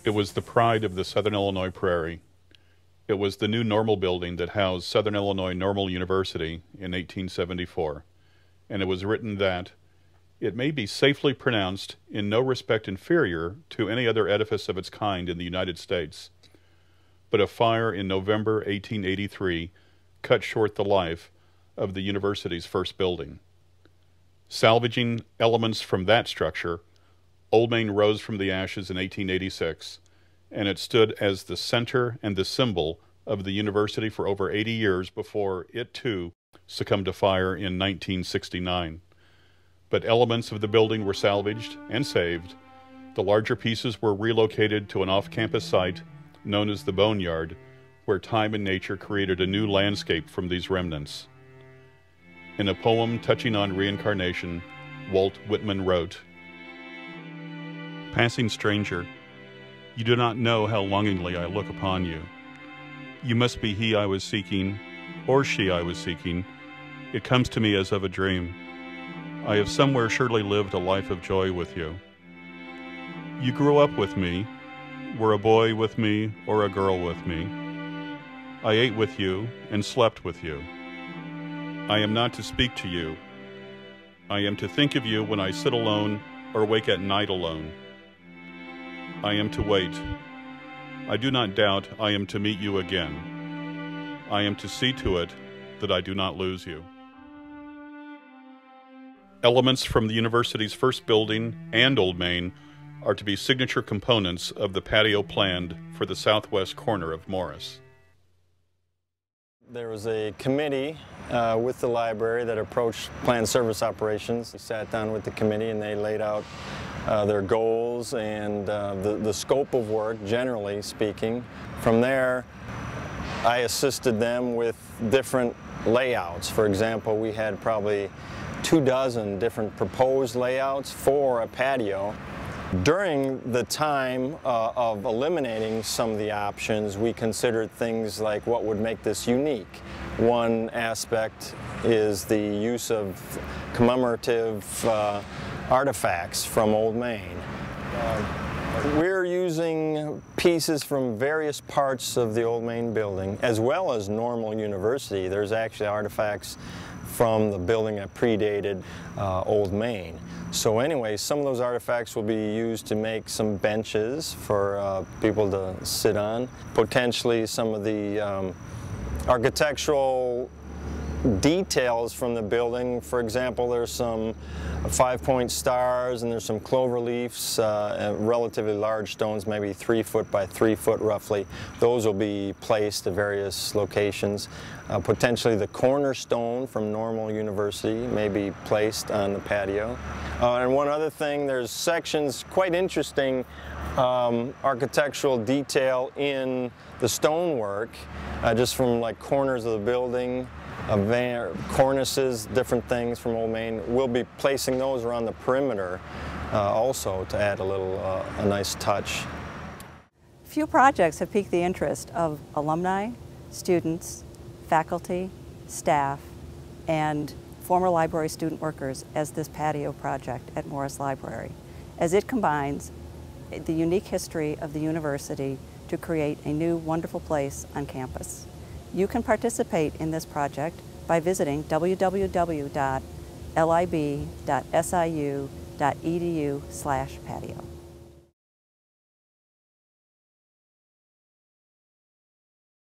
It was the pride of the Southern Illinois Prairie. It was the new Normal building that housed Southern Illinois Normal University in 1874, and it was written that it may be safely pronounced in no respect inferior to any other edifice of its kind in the United States. But a fire in November 1883 cut short the life of the university's first building. Salvaging elements from that structure, Old Main rose from the ashes in 1886, and it stood as the center and the symbol of the university for over 80 years before it, too, succumbed to fire in 1969. But elements of the building were salvaged and saved. The larger pieces were relocated to an off-campus site known as the Boneyard, where time and nature created a new landscape from these remnants. In a poem touching on reincarnation, Walt Whitman wrote, "Passing stranger, you do not know how longingly I look upon you. You must be he I was seeking, or she I was seeking. It comes to me as of a dream. I have somewhere surely lived a life of joy with you. You grew up with me, were a boy with me or a girl with me. I ate with you and slept with you. I am not to speak to you. I am to think of you when I sit alone or wake at night alone. I am to wait. I do not doubt I am to meet you again. I am to see to it that I do not lose you." Elements from the university's first building and Old Main are to be signature components of the patio planned for the southwest corner of Morris. There was a committee with the library that approached planned service operations. We sat down with the committee and they laid out their goals and the scope of work, generally speaking. From there, I assisted them with different layouts. For example, we had probably 24 different proposed layouts for a patio. During the time of eliminating some of the options, we considered things like what would make this unique. One aspect is the use of commemorative artifacts from Old Main. We're using pieces from various parts of the Old Main building, as well as Normal University. There's actually artifacts from the building that predated Old Main. So anyway, some of those artifacts will be used to make some benches for people to sit on. Potentially some of the architectural details from the building. For example, there's some 5-point stars and there's some clover leaves, relatively large stones, maybe 3 foot by 3 foot roughly. Those will be placed at various locations. Potentially the cornerstone from Normal University may be placed on the patio. And one other thing, there's sections, quite interesting architectural detail in the stonework, just from like corners of the building, cornices, different things from Old Main. We'll be placing those around the perimeter also to add a little, a nice touch. Few projects have piqued the interest of alumni, students, faculty, staff, and former library student workers as this patio project at Morris Library, as it combines the unique history of the university to create a new wonderful place on campus. You can participate in this project by visiting www.lib.siu.edu/patio.